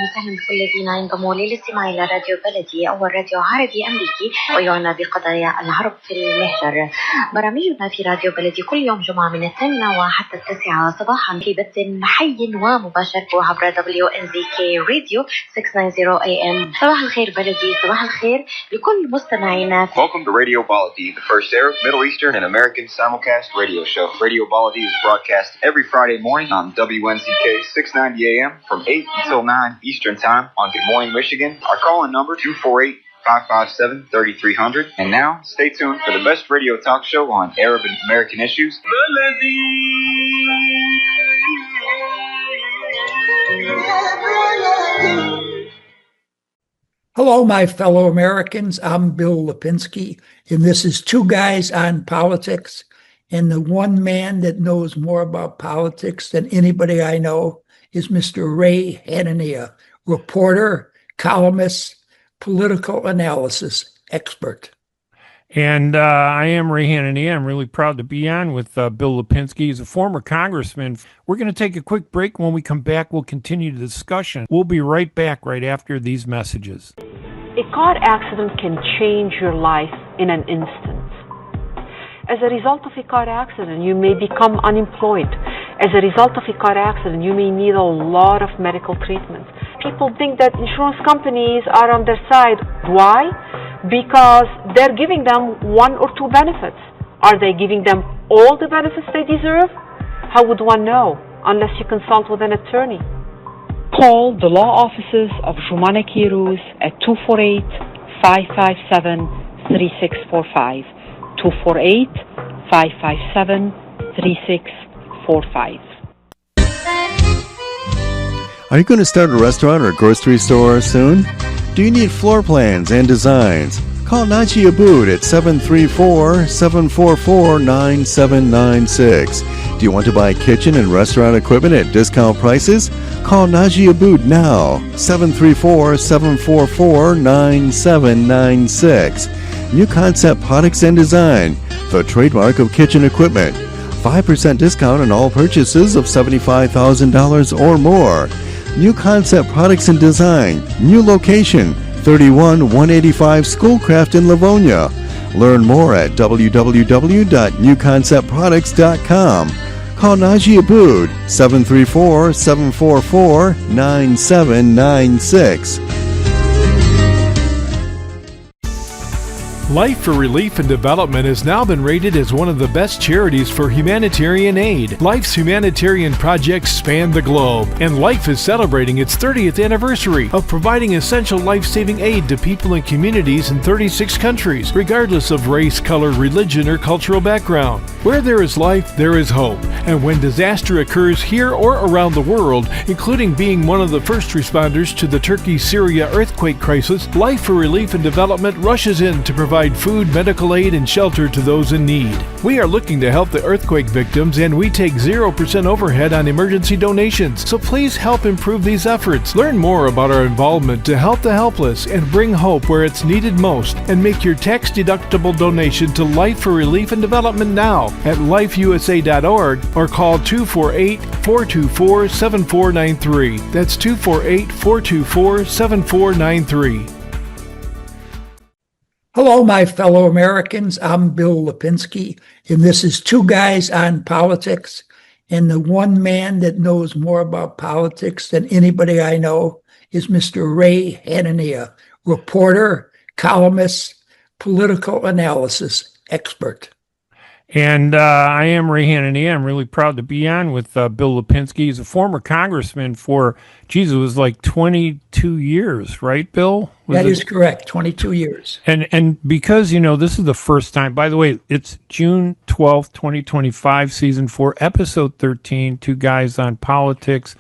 وسهلا بكل الذين ينضموا للاستماع إلى راديو بلدي أول راديو عربي أمريكي ويعنى بقضايا العرب في المهجر. برامجنا في راديو بلدي كل يوم جمعة من 8 وحتى 9 صباحا في بث حي ومباشر عبر WNZK Radio 690 AM. صباح الخير بلدي، صباح الخير لكل مستمعينا. Welcome to Radio Baladi, the first Arab, Middle Eastern, and American simulcast radio show. Radio Baladi is broadcast every Friday morning on WNZK 690 AM from 8 until 9 Eastern Time on Good Morning, Michigan. Our call-in number 248-557-3300. And now, stay tuned for the best radio talk show on Arab and American issues. Hello, my fellow Americans. I'm Bill Lipinski, and this is Two Guys on Politics. And the one man that knows more about politics than anybody I know is Mr. Ray Hanania, reporter, columnist, political analysis expert. And I am Ray Hanania. I'm really proud to be on with Bill Lipinski. He's a former congressman. We're going to take a quick break. When we come back, we'll continue the discussion. We'll be right back right after these messages. A car accident can change your life in an instant. As a result of a car accident, you may become unemployed. As a result of a car accident, you may need a lot of medical treatment. People think that insurance companies are on their side. Why? Because they're giving them one or two benefits. Are they giving them all the benefits they deserve? How would one know unless you consult with an attorney? Call the law offices of Jumana Kiruz at 248-557-3645. 248-557-3645. Are you going to start a restaurant or grocery store soon? Do you need floor plans and designs? Call Najee Abood at 734-744-9796. Do you want to buy kitchen and restaurant equipment at discount prices? Call Najee Abood now, 734-744-9796. New Concept Products and Design, the trademark of kitchen equipment. 5% discount on all purchases of $75,000 or more. New Concept Products and Design, new location, 31185 Schoolcraft in Livonia. Learn more at www.newconceptproducts.com. Call Najee Abood, 734-744-9796. Life for Relief and Development has now been rated as one of the best charities for humanitarian aid. Life's humanitarian projects span the globe, and Life is celebrating its 30th anniversary of providing essential life-saving aid to people and communities in 36 countries, regardless of race, color, religion, or cultural background. Where there is life, there is hope. And when disaster occurs here or around the world, including being one of the first responders to the Turkey-Syria earthquake crisis, Life for Relief and Development rushes in to provide food, medical aid, and shelter to those in need. We are looking to help the earthquake victims, and we take 0% overhead on emergency donations. So please help improve these efforts. Learn more about our involvement to help the helpless and bring hope where it's needed most, and make your tax-deductible donation to Life for Relief and Development now at lifeusa.org or call 248-424-7493. That's 248-424-7493. Hello, my fellow Americans. I'm Bill Lipinski, and this is Two Guys on Politics. And the one man that knows more about politics than anybody I know is Mr. Ray Hanania, reporter, columnist, political analysis expert. And I am Ray Hanania. I'm really proud to be on with Bill Lipinski. He's a former congressman for, it was like 22 years, right, Bill? That is correct, 22 years. And because, this is the first time, by the way, it's June 12th, 2025, Season 4, Episode 13, Two Guys on Politics.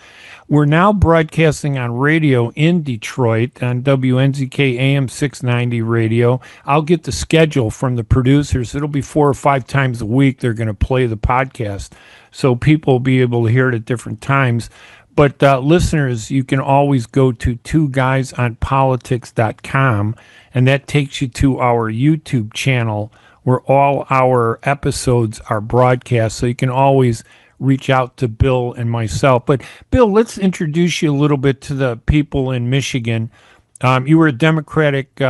We're now broadcasting on radio in Detroit on WNZK AM 690 radio. I'll get the schedule from the producers. It'll be 4 or 5 times a week they're going to play the podcast, so people will be able to hear it at different times. But listeners, you can always go to twoguysonpolitics.com, and that takes you to our YouTube channel where all our episodes are broadcast. So you can always reach out to Bill and myself. But Bill, let's introduce you a little bit to the people in Michigan. You were a Democratic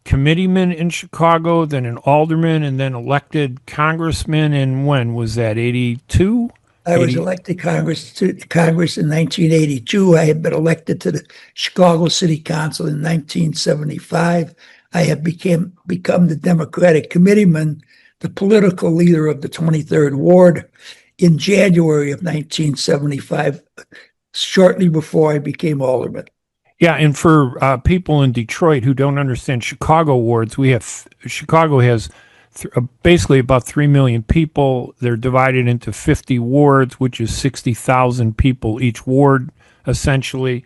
committeeman in Chicago, then an alderman, and then elected congressman. And when was that? 82? I was elected to Congress in 1982. I had been elected to the Chicago City Council in 1975. I had become the Democratic Committeeman, the political leader of the 23rd Ward, in January of 1975, shortly before I became alderman. Yeah, and for people in Detroit who don't understand Chicago wards, Chicago has basically about 3 million people. They're divided into 50 wards, which is 60,000 people each ward, essentially.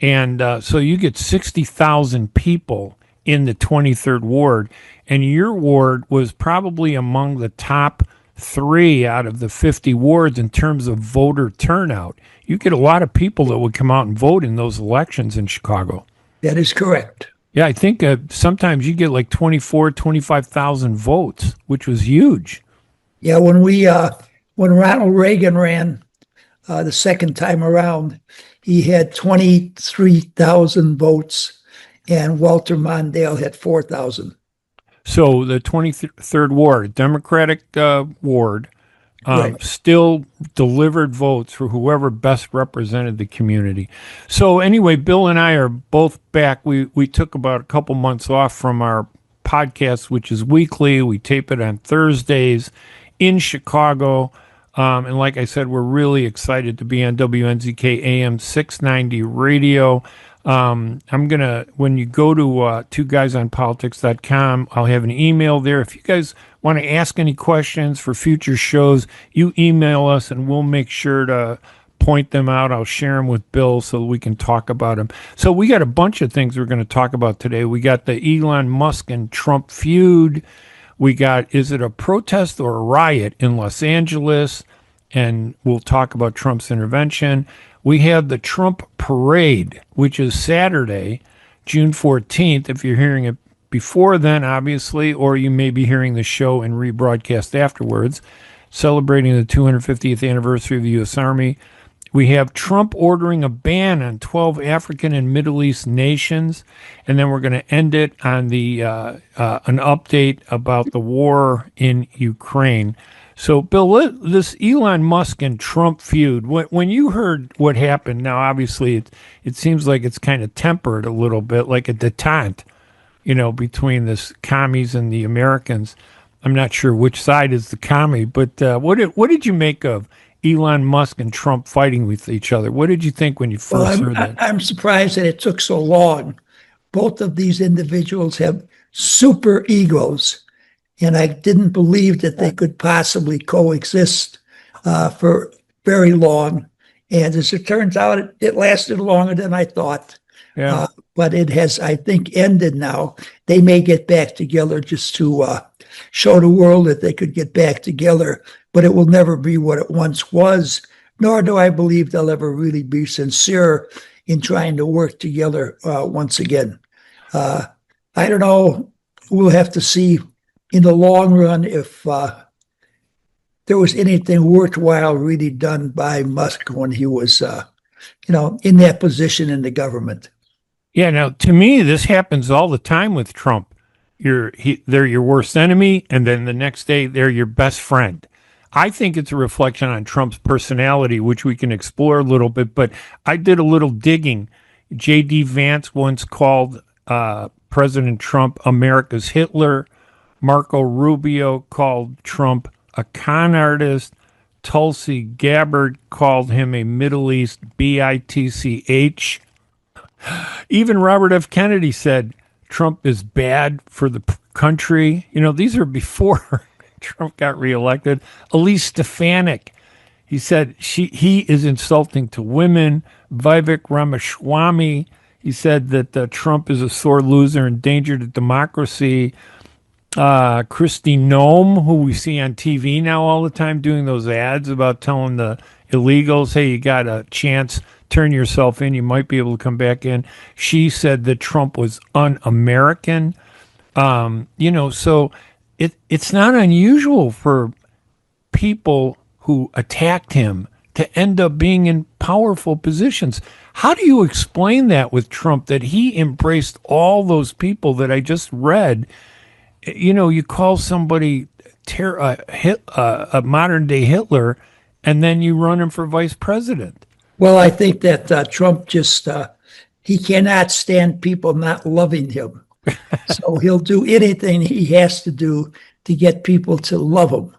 And so you get 60,000 people in the 23rd ward, and your ward was probably among the top 3 out of the 50 wards in terms of voter turnout. You get a lot of people that would come out and vote in those elections in Chicago. That is correct. Yeah, I think sometimes you get like 25,000 votes, which was huge. Yeah, when Ronald Reagan ran the second time around, he had 23,000 votes, and Walter Mondale had 4,000. So the 23rd Ward, Democratic ward, Right. still delivered votes for whoever best represented the community. So anyway, Bill and I are both back. We took about a couple months off from our podcast, which is weekly. We tape it on Thursdays in Chicago. And like I said, we're really excited to be on WNZK AM 690 radio. When you go to twoguysonpolitics.com, I'll have an email there. If you guys want to ask any questions for future shows, you email us and we'll make sure to point them out. I'll share them with Bill so that we can talk about them. So we got a bunch of things we're going to talk about today. We got the Elon Musk and Trump feud. We got, is it a protest or a riot in Los Angeles? And we'll talk about Trump's intervention. We have the Trump parade, which is Saturday, June 14th. If you're hearing it before then, obviously, or you may be hearing the show and rebroadcast afterwards, celebrating the 250th anniversary of the U.S. Army. We have Trump ordering a ban on 12 African and Middle East nations, and then we're going to end it on the an update about the war in Ukraine. So, Bill, this Elon Musk and Trump feud, when you heard what happened, now obviously it seems like it's kind of tempered a little bit, like a detente, between this commies and the Americans. I'm not sure which side is the commie, but what did you make of Elon Musk and Trump fighting with each other? What did you think when you first heard that? I'm surprised that it took so long. Both of these individuals have super egos, and I didn't believe that they could possibly coexist for very long. And as it turns out, it lasted longer than I thought. Yeah. But it has, I think, ended now. They may get back together just to show the world that they could get back together, but it will never be what it once was, nor do I believe they'll ever really be sincere in trying to work together once again. I don't know. We'll have to see in the long run if there was anything worthwhile really done by Musk when he was, in that position in the government. Yeah, now, to me, this happens all the time with Trump. They're your worst enemy, and then the next day, they're your best friend. I think it's a reflection on Trump's personality, which we can explore a little bit, but I did a little digging. J.D. Vance once called President Trump America's Hitler. Marco Rubio called Trump a con artist. Tulsi Gabbard called him a Middle East bitch. Even Robert F. Kennedy said Trump is bad for the country. These are before Trump got reelected. Elise Stefanik, he said he is insulting to women. Vivek Ramaswamy, he said that Trump is a sore loser, endangered to democracy. Kristi Noem, who we see on TV now all the time doing those ads about telling the illegals, hey, you got a chance turn yourself in. You might be able to come back in. She said that Trump was un-American. So it's not unusual for people who attacked him to end up being in powerful positions. How do you explain that with Trump, that he embraced all those people that I just read? You call somebody a modern day Hitler, and then you run him for vice president. Well, I think that Trump just, he cannot stand people not loving him. So he'll do anything he has to do to get people to love him.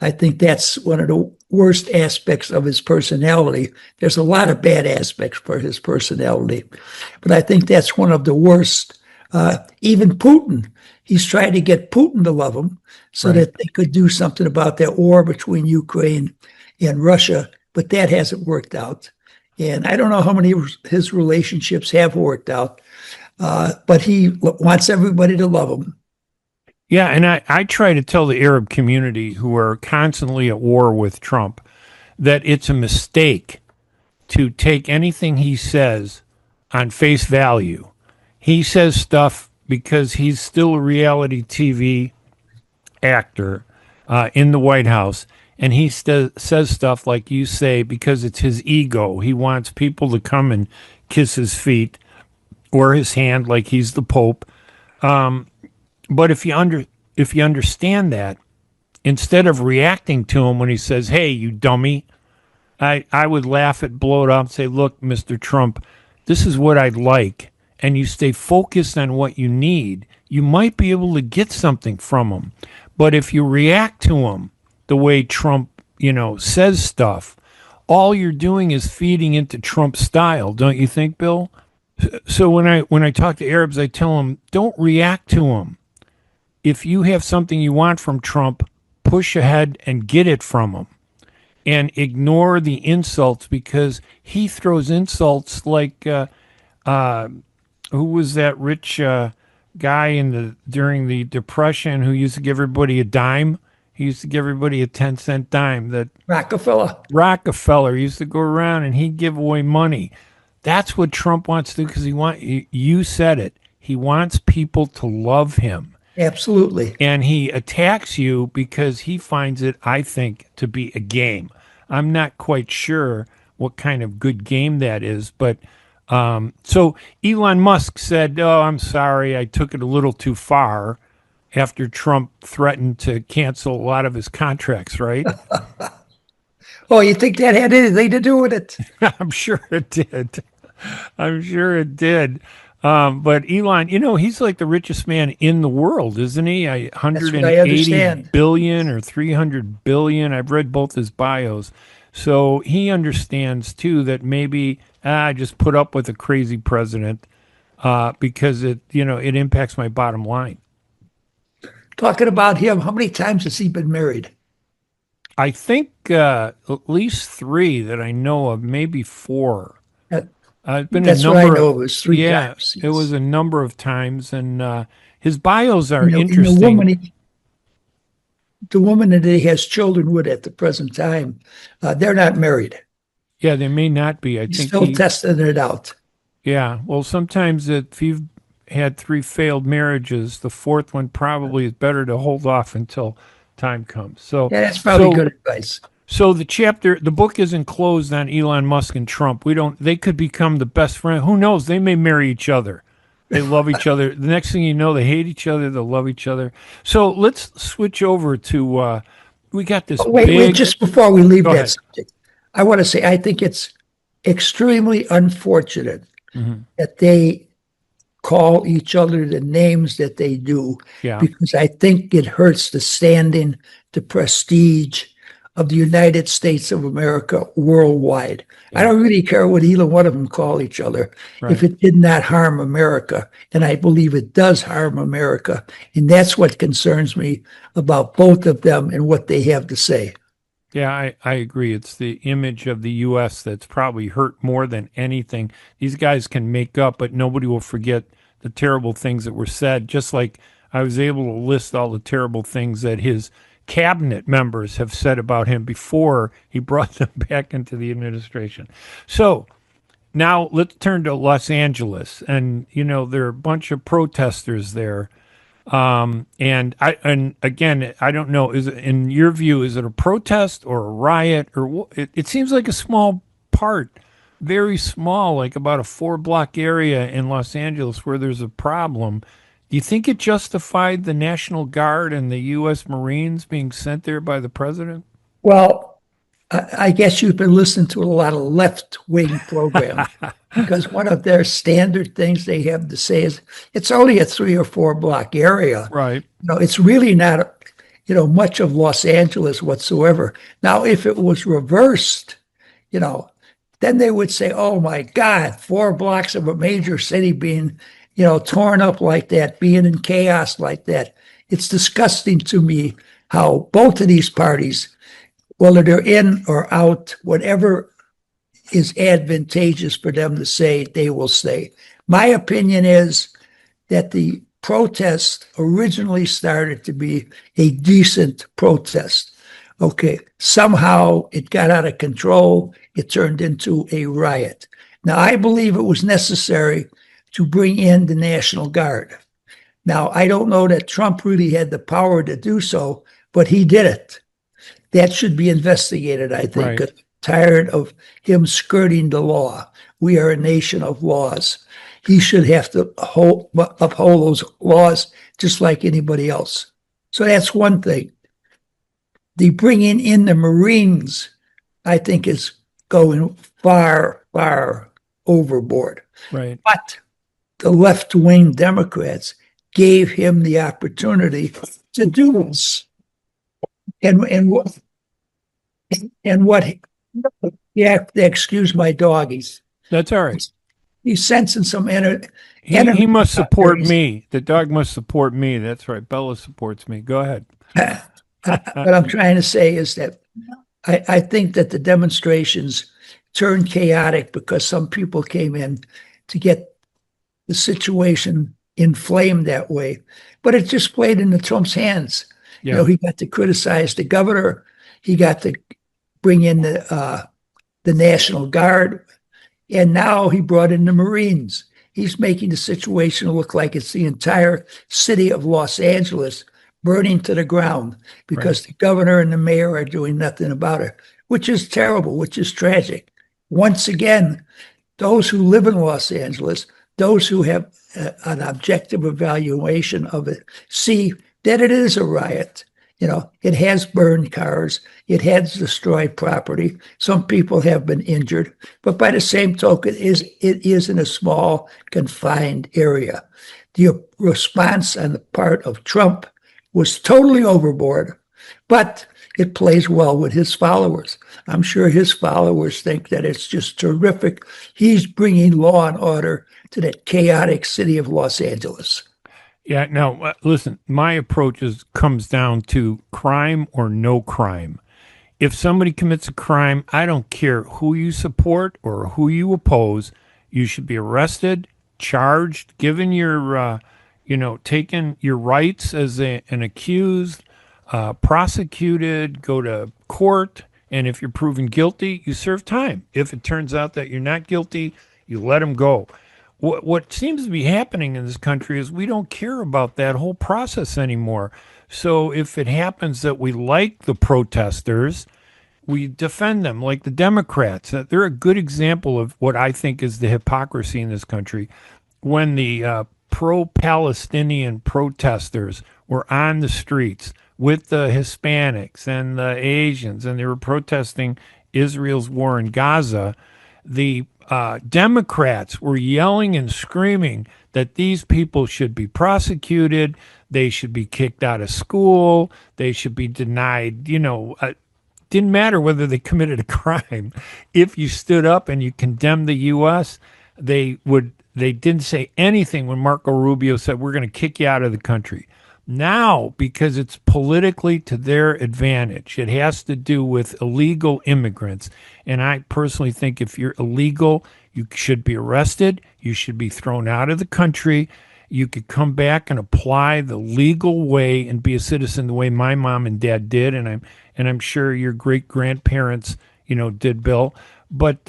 I think that's one of the worst aspects of his personality. There's a lot of bad aspects for his personality, but I think that's one of the worst. Even Putin, he's trying to get Putin to love him so that they could do something about that war between Ukraine and Russia, but that hasn't worked out. And I don't know how many of his relationships have worked out, but he wants everybody to love him. Yeah, and I try to tell the Arab community, who are constantly at war with Trump, that it's a mistake to take anything he says on face value. He says stuff because he's still a reality TV actor in the White House, and he says stuff like you say because it's his ego. He wants people to come and kiss his feet or his hand like he's the Pope. But if you understand that, instead of reacting to him when he says, "Hey, you dummy," I would laugh at, blow it up, and say, "Look, Mr. Trump, this is what I'd like," and you stay focused on what you need, you might be able to get something from him. But if you react to him the way Trump, says stuff, all you're doing is feeding into Trump's style, don't you think, Bill? So when I talk to Arabs, I tell them, don't react to him. If you have something you want from Trump, push ahead and get it from him. And ignore the insults, because he throws insults like, who was that rich guy during the Depression who used to give everybody a dime? He used to give everybody a 10-cent dime. That Rockefeller used to go around and he'd give away money. That's what Trump wants to do, because you said it. He wants people to love him. Absolutely. And he attacks you because he finds it, I think, to be a game. I'm not quite sure what kind of good game that is, but so Elon Musk said, "Oh, I'm sorry, I took it a little too far," after Trump threatened to cancel a lot of his contracts, right? Oh, you think that had anything to do with it? I'm sure it did. But Elon, he's like the richest man in the world, isn't he? 180 billion or 300 billion. I've read both his bios. So he understands, too, that maybe I just put up with a crazy president because it impacts my bottom line. Talking about him, how many times has he been married? I think at least 3 that I know of, maybe 4. That's what I know. It was 3 times. It was a number of times, and his bios are interesting. The woman that he has children with at the present time, they're not married. Yeah, they may not be. He's still testing it out. Yeah, well, sometimes if you've had 3 failed marriages, the 4th one probably is better to hold off until time comes. So yeah, that's probably good advice. So the book isn't closed on Elon Musk and Trump. They could become the best friend. Who knows? They may marry each other. They love each other. The next thing you know, they hate each other. They'll love each other. So let's switch over to, we got this Wait, just before we leave that subject, I want to say, I think it's extremely unfortunate that they call each other the names that they do, because I think it hurts the standing, the prestige of the United States of America worldwide. I don't really care what either one of them call each other if it did not harm America. And I believe it does harm America. And that's what concerns me about both of them and what they have to say. Yeah, I agree. It's the image of the U.S. that's probably hurt more than anything. These guys can make up, but nobody will forget the terrible things that were said, just like I was able to list all the terrible things that his cabinet members have said about him before he brought them back into the administration. So Now let's turn to Los Angeles, and there are a bunch of protesters there. And again, I don't know. Is it, in your view, is it a protest or a riot, or it seems like a small part, very small, like about a 4-block area in Los Angeles where there's a problem. Do you think it justified the National Guard and the U.S. Marines being sent there by the president? Well, I guess you've been listening to a lot of left-wing programs because one of their standard things they have to say is it's only a 3 or 4 block area. Right. It's really not, much of Los Angeles whatsoever. Now, if it was reversed, then they would say, oh my God, 4 blocks of a major city being, torn up like that, being in chaos like that. It's disgusting to me how both of these parties, whether they're in or out, whatever is advantageous for them to say, they will say. My opinion is that the protest originally started to be a decent protest. Okay, somehow it got out of control. It turned into a riot. Now, I believe it was necessary to bring in the National Guard. Now, I don't know that Trump really had the power to do so, but he did it. That should be investigated, I think. Right. I'm tired of him skirting the law. We are a nation of laws. He should have to uphold those laws just like anybody else. So that's one thing. The bringing in the Marines, I think, is going far, far overboard. Right. But the left-wing Democrats gave him the opportunity to do this. And what you have to excuse my dog. That's all right. He's sensing some He must support me. The dog must support me. That's right. Bella supports me. Go ahead. What I'm trying to say is that I think that the demonstrations turned chaotic because some people came in to get the situation inflamed that way. But it just played into Trump's hands. Yeah. He got to criticize the governor. He got to bring in the National Guard. And now he brought in the Marines. He's making the situation look like it's the entire city of Los Angeles burning to the ground because the governor and the mayor are doing nothing about it, which is terrible, which is tragic. Once again, those who live in Los Angeles, those who have an objective evaluation of it, see that it is a riot. It has burned cars. It has destroyed property. Some people have been injured. But by the same token, it is in a small, confined area. The response on the part of Trump was totally overboard, but it plays well with his followers. I'm sure his followers think that it's just terrific. He's bringing law and order to that chaotic city of Los Angeles. Yeah. Now, listen, my approach comes down to crime or no crime. If somebody commits a crime, I don't care who you support or who you oppose. You should be arrested, charged, given your, taken your rights as an accused, prosecuted, go to court. And if you're proven guilty, you serve time. If it turns out that you're not guilty, you let them go. What seems to be happening in this country is we don't care about that whole process anymore. So if it happens that we like the protesters, we defend them like the Democrats. They're a good example of what I think is the hypocrisy in this country. When the pro-Palestinian protesters were on the streets with the Hispanics and the Asians, and they were protesting Israel's war in Gaza, the Democrats were yelling and screaming that these people should be prosecuted, they should be kicked out of school, they should be denied, didn't matter whether they committed a crime. If you stood up and you condemned the U.S., they didn't say anything when Marco Rubio said, we're going to kick you out of the country. Now, because it's politically to their advantage, it has to do with illegal immigrants. And I personally think if you're illegal, you should be arrested. You should be thrown out of the country. You could come back and apply the legal way and be a citizen the way my mom and dad did. And I'm sure your great grandparents, did, Bill. But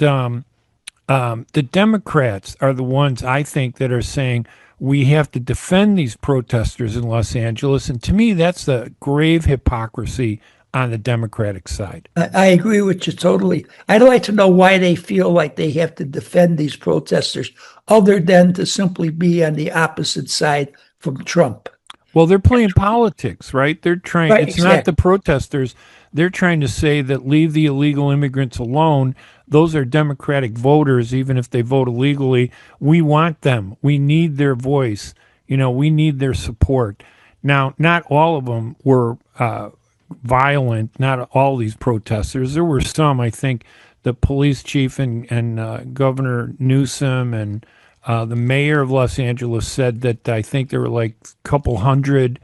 The Democrats are the ones I think that are saying we have to defend these protesters in Los Angeles. And to me, that's the grave hypocrisy on the Democratic side. I agree with you totally. I'd like to know why they feel like they have to defend these protesters other than to simply be on the opposite side from Trump. Well, they're playing politics, right? They're trying, Right, it's not exactly. the protesters. They're trying to say that leave the illegal immigrants alone. Those are Democratic voters, even if they vote illegally. We want them. We need their voice. We need their support. Now, not all of them were violent, not all these protesters. There were some, I think, the police chief and Governor Newsom and the mayor of Los Angeles said that I think there were like a couple hundred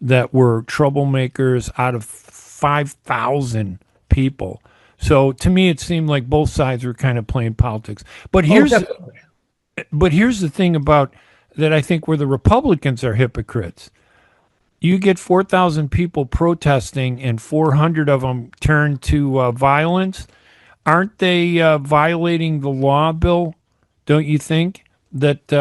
that were troublemakers out of 5,000 people. So to me, it seemed like both sides were kind of playing politics. But here's the thing about that I think where the Republicans are hypocrites. You get 4,000 people protesting and 400 of them turn to violence. Aren't they violating the law, Bill? Don't you think that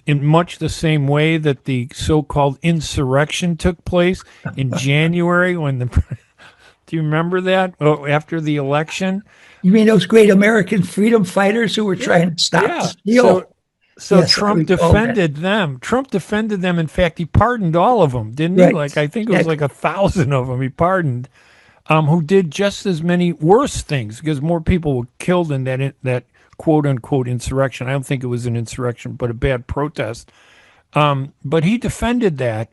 in much the same way that the so-called insurrection took place in January when do you remember that? Oh, after the election? You mean those great American freedom fighters who were trying to stop the steal? So Yes, Trump defended them. Trump defended them. In fact, he pardoned all of them, didn't he? Right. Like, I think it was like 1,000 of them he pardoned, who did just as many worse things because more people were killed in that quote unquote insurrection. I don't think it was an insurrection, but a bad protest. But he defended that,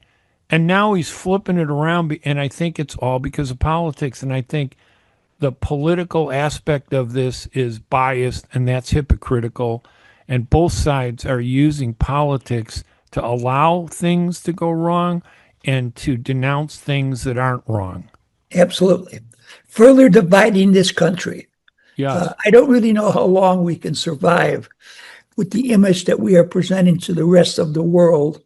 and now he's flipping it around, and I think it's all because of politics. And I think the political aspect of this is biased, and that's hypocritical. And both sides are using politics to allow things to go wrong and to denounce things that aren't wrong. Absolutely. Further dividing this country. Yeah. I don't really know how long we can survive with the image that we are presenting to the rest of the world.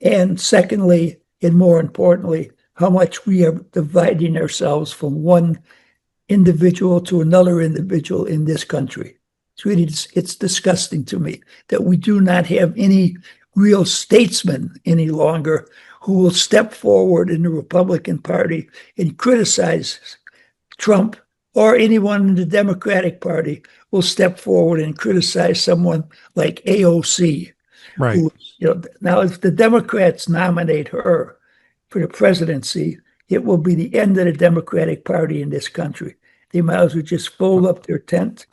And secondly, and more importantly, how much we are dividing ourselves from one individual to another individual in this country. It's disgusting to me that we do not have any real statesmen any longer who will step forward in the Republican Party and criticize Trump, or anyone in the Democratic Party will step forward and criticize someone like AOC. Right. Who, now, if the Democrats nominate her for the presidency, it will be the end of the Democratic Party in this country. They might as well just fold up their tent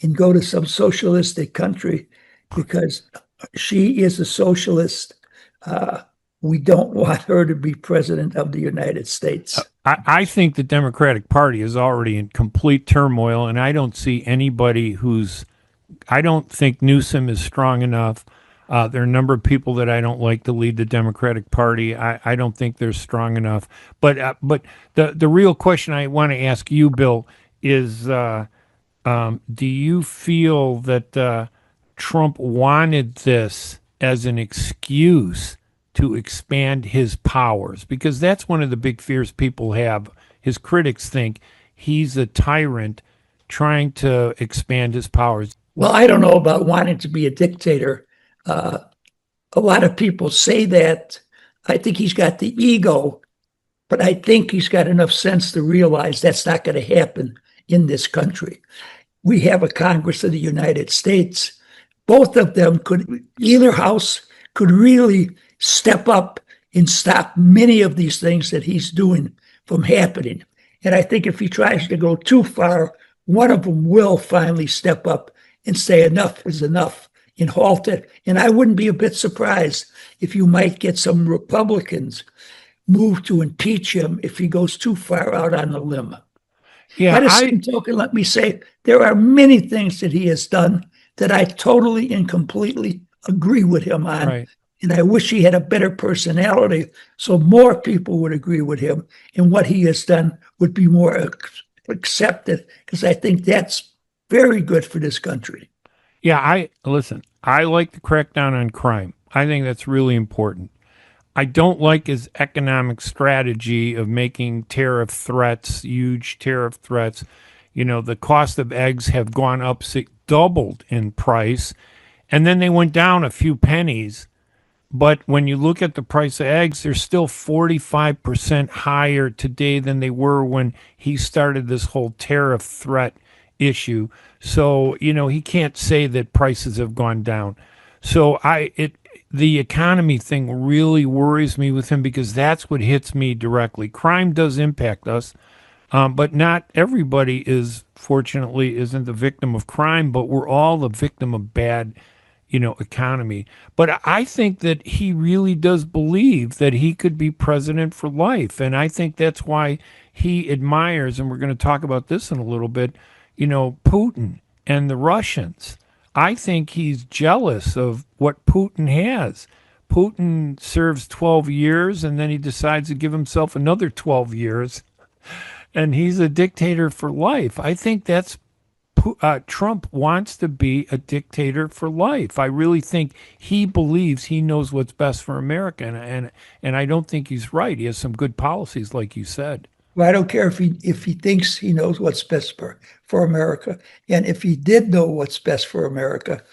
and go to some socialistic country because she is a socialist. We don't want her to be president of the United States. I think the Democratic Party is already in complete turmoil, and I don't see anybody I don't think Newsom is strong enough. There are a number of people that I don't like to lead the Democratic Party. I don't think they're strong enough. But the real question I want to ask you, Bill, is do you feel that Trump wanted this as an excuse to expand his powers? Because that's one of the big fears people have. His critics think he's a tyrant trying to expand his powers. Well, I don't know about wanting to be a dictator. A lot of people say that. I think he's got the ego, but I think he's got enough sense to realize that's not going to happen in this country. We have a Congress of the United States. Both of them either house could really step up and stop many of these things that he's doing from happening. And I think if he tries to go too far, one of them will finally step up and say enough is enough and halt it. And I wouldn't be a bit surprised if you might get some Republicans move to impeach him if he goes too far out on a limb. Yeah, By the same token, let me say, there are many things that he has done that I totally and completely agree with him on. Right. And I wish he had a better personality so more people would agree with him and what he has done would be more accepted, because I think that's very good for this country. Yeah, I like the crackdown on crime. I think that's really important. I don't like his economic strategy of making tariff threats, huge tariff threats. The cost of eggs have gone up, doubled in price, and then they went down a few pennies. But when you look at the price of eggs, they're still 45% higher today than they were when he started this whole tariff threat issue. So, he can't say that prices have gone down. So the economy thing really worries me with him because that's what hits me directly. Crime does impact us, but not everybody fortunately isn't the victim of crime, but we're all the victim of bad economy. But I think that he really does believe that he could be president for life. And I think that's why he admires, and we're going to talk about this in a little bit, Putin and the Russians. I think he's jealous of what Putin has. Putin serves 12 years and then he decides to give himself another 12 years. And he's a dictator for life. I think that's Trump wants to be a dictator for life. I really think he believes he knows what's best for America, and I don't think he's right. He has some good policies, like you said. Well, I don't care if he thinks he knows what's best for America, and if he did know what's best for America,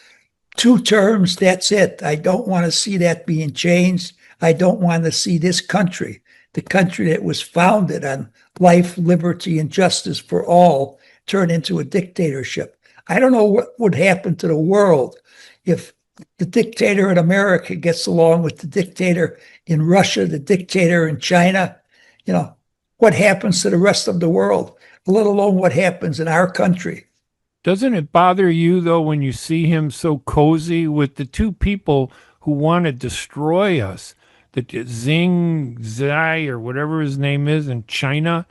2 terms, that's it. I don't want to see that being changed. I don't want to see this country, the country that was founded on life, liberty, and justice for all, turn into a dictatorship. I don't know what would happen to the world if the dictator in America gets along with the dictator in Russia, the dictator in China. What happens to the rest of the world, let alone what happens in our country. Doesn't it bother you, though, when you see him so cozy with the 2 people who want to destroy us, the Xing Zai or whatever his name is in China,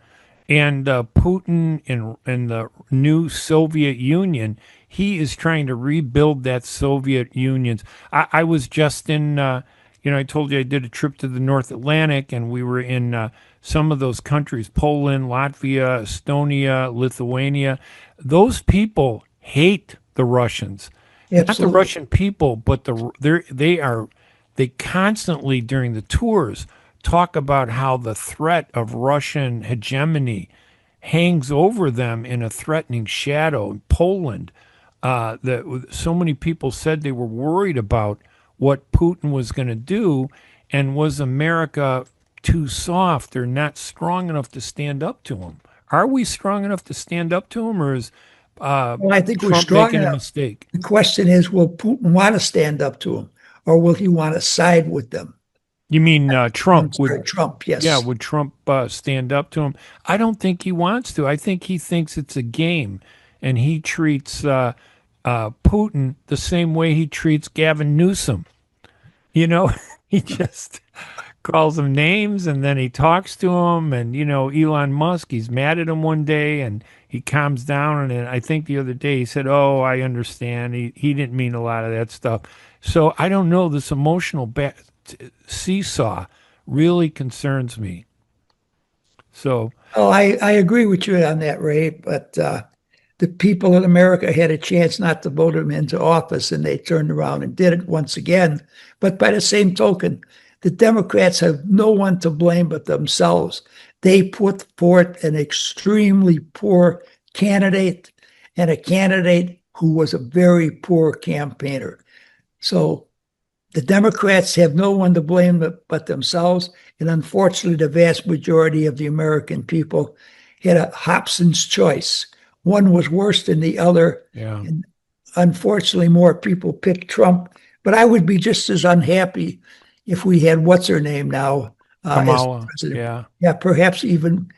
and Putin in the new Soviet Union? He is trying to rebuild that Soviet Union. I was just in, I told you I did a trip to the North Atlantic, and we were in some of those countries, Poland, Latvia, Estonia, Lithuania. Those people hate the Russians. Absolutely. Not the Russian people, but they constantly during the tours talk about how the threat of Russian hegemony hangs over them in a threatening shadow. In Poland, that so many people said they were worried about what Putin was going to do, and was America too soft or not strong enough to stand up to him? Are we strong enough to stand up to him, or is I think Trump we're strong making enough. a mistake? The question is, will Putin want to stand up to him, or will he want to side with them? You mean Trump? Trump, yes. Yeah, would Trump stand up to him? I don't think he wants to. I think he thinks it's a game, and he treats Putin the same way he treats Gavin Newsom. He just calls him names, and then he talks to him. And, Elon Musk, he's mad at him one day, and he calms down. And I think the other day he said, "Oh, I understand. He didn't mean a lot of that stuff." So I don't know. This emotional seesaw really concerns me. So, I agree with you on that, Ray. But the people in America had a chance not to vote him into office, and they turned around and did it once again. But by the same token, the Democrats have no one to blame but themselves. They put forth an extremely poor candidate, and a candidate who was a very poor campaigner. So the Democrats have no one to blame but themselves. And unfortunately, the vast majority of the American people had a Hobson's choice. One was worse than the other. yeah. And unfortunately, more people picked Trump. But I would be just as unhappy if we had what's her name now Kamala, as president. yeah. Yeah, perhaps even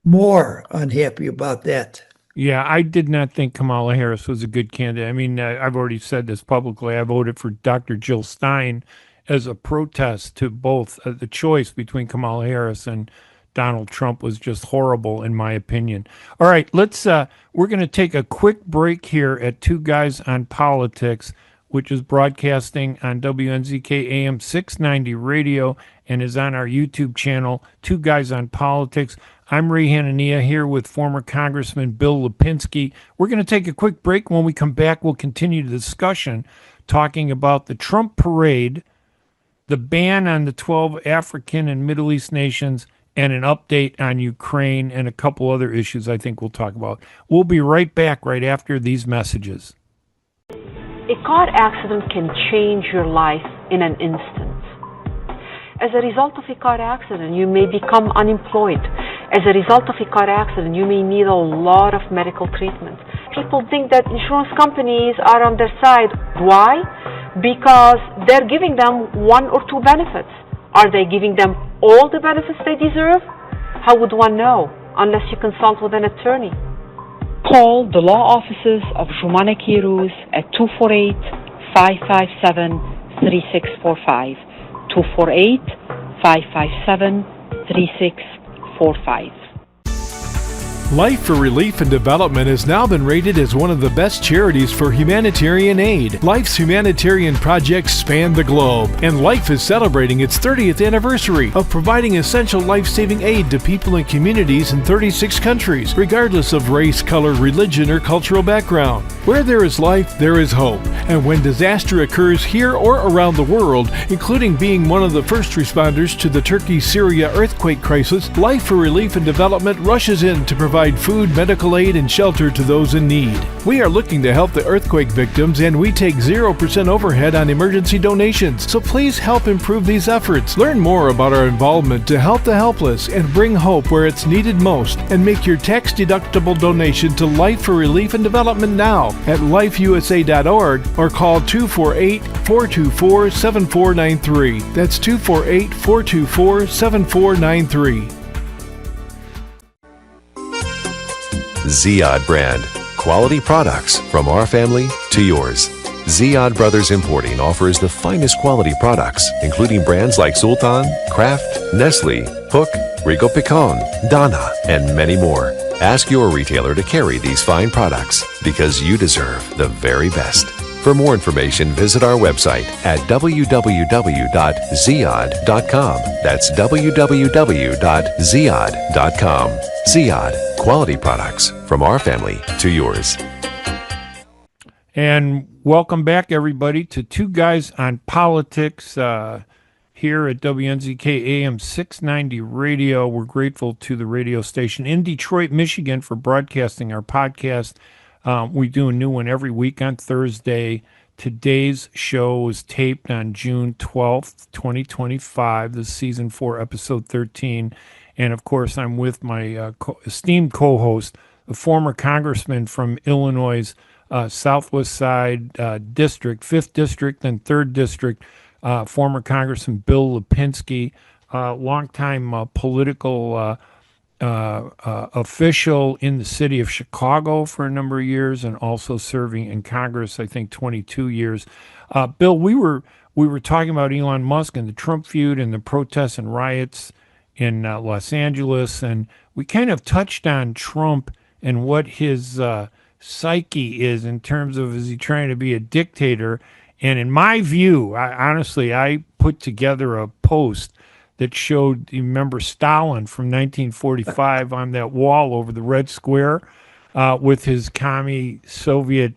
more unhappy about that. Yeah, I did not think Kamala Harris was a good candidate. I mean, I've already said this publicly. I voted for Dr. Jill Stein as a protest to both. The choice between Kamala Harris and Donald Trump was just horrible, in my opinion. All right, we're going to take a quick break here at Two Guys on Politics, which is broadcasting on WNZK AM 690 radio and is on our YouTube channel, Two Guys on Politics. I'm Ray Hanania here with former Congressman Bill Lipinski. We're going to take a quick break. When we come back, we'll continue the discussion talking about the Trump parade, the ban on the 12 African and Middle East nations, and an update on Ukraine and a couple other issues I think we'll talk about. We'll be right back right after these messages. A car accident can change your life in an instant. As a result of a car accident, you may become unemployed. As a result of a car accident, you may need a lot of medical treatment. People think that insurance companies are on their side. Why? Because they're giving them one or two benefits. Are they giving them all the benefits they deserve? How would one know unless you consult with an attorney? Call the law offices of Jumana Kiruz at 248-557-3645. 248-557-3645. Life for Relief and Development has now been rated as one of the best charities for humanitarian aid. Life's humanitarian projects span the globe, and Life is celebrating its 30th anniversary of providing essential life-saving aid to people and communities in 36 countries, regardless of race, color, religion, or cultural background. Where there is life, there is hope. And when disaster occurs here or around the world, including being one of the first responders to the Turkey-Syria earthquake crisis, Life for Relief and Development rushes in to provide food, medical aid, and shelter to those in need. We are looking to help the earthquake victims, and we take 0% overhead on emergency donations. So please help improve these efforts. Learn more about our involvement to help the helpless and bring hope where it's needed most, and make your tax-deductible donation to Life for Relief and Development now at lifeusa.org or call 248-424-7493. That's 248-424-7493. Ziyad brand. Quality products from our family to yours. Ziyad Brothers Importing offers the finest quality products, including brands like Sultan, Kraft, Nestle, Hook, Rico Picon, Donna, and many more. Ask your retailer to carry these fine products because you deserve the very best. For more information, visit our website at www.ziyad.com. That's www.ziyad.com. Ziyad, quality products from our family to yours. And welcome back, everybody, to Two Guys on Politics here at WNZK AM 690 Radio. We're grateful to the radio station in Detroit, Michigan, for broadcasting our podcast. We do a new one every week on Thursday. Today's show was taped on June 12th, 2025. This is Season 4, Episode 13. And, of course, I'm with my esteemed co-host, the former congressman from Illinois' Southwest Side District, 5th District and 3rd District, former Congressman Bill Lipinski, longtime political official in the city of Chicago for a number of years, and also serving in Congress, I think 22 years. Bill, we were talking about Elon Musk and the Trump feud and the protests and riots in Los Angeles, and we kind of touched on Trump and what his psyche is in terms of, is he trying to be a dictator? And in my view, I put together a post that showed, you remember Stalin from 1945 on that wall over the Red Square with his commie Soviet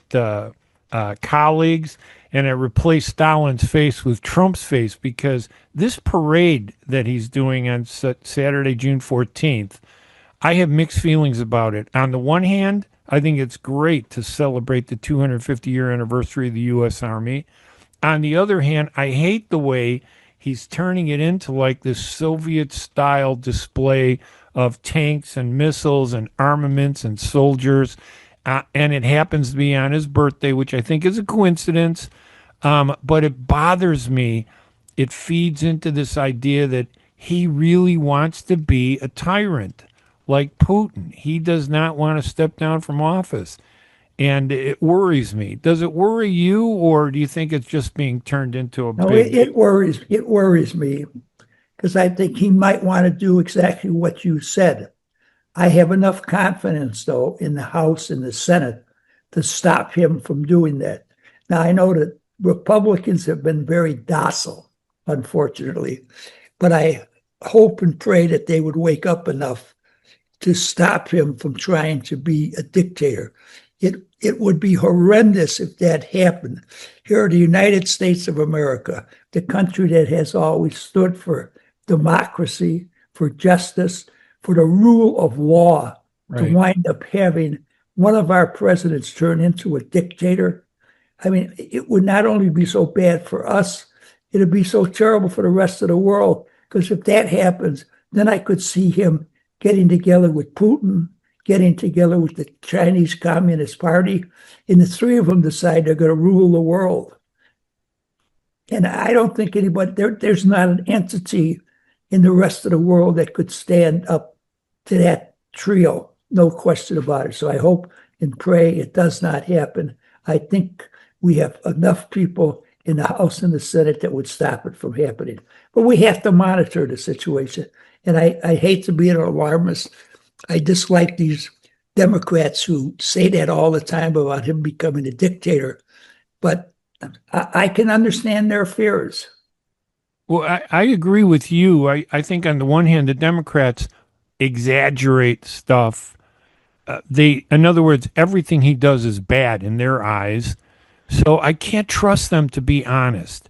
colleagues, and I replaced Stalin's face with Trump's face, because this parade that he's doing on Saturday, June 14th, I have mixed feelings about it. On the one hand, I think it's great to celebrate the 250-year anniversary of the U.S. Army. On the other hand, I hate the way he's turning it into like this Soviet-style display of tanks and missiles and armaments and soldiers. And it happens to be on his birthday, which I think is a coincidence. But it bothers me. It feeds into this idea that he really wants to be a tyrant like Putin. He does not want to step down from office. And it worries me. Does it worry you, or do you think it's just being turned into a big... It worries me, because I think he might want to do exactly what you said. I have enough confidence, though, in the House and the Senate to stop him from doing that. Now, I know that Republicans have been very docile, unfortunately, but I hope and pray that they would wake up enough to stop him from trying to be a dictator. It would be horrendous if that happened. Here in the United States of America, the country that has always stood for democracy, for justice, for the rule of law, to Right. wind up having one of our presidents turn into a dictator. I mean, it would not only be so bad for us, it'd be so terrible for the rest of the world. Because if that happens, then I could see him getting together with Putin, getting together with the Chinese Communist Party, and the three of them decide they're going to rule the world. And I don't think anybody, there's not an entity in the rest of the world that could stand up to that trio, no question about it. So I hope and pray it does not happen. I think we have enough people in the House and the Senate that would stop it from happening. But we have to monitor the situation. And I hate to be an alarmist. I dislike these Democrats who say that all the time about him becoming a dictator. But I can understand their fears. Well, I agree with you. I think on the one hand, the Democrats exaggerate stuff. In other words, everything he does is bad in their eyes. So I can't trust them to be honest.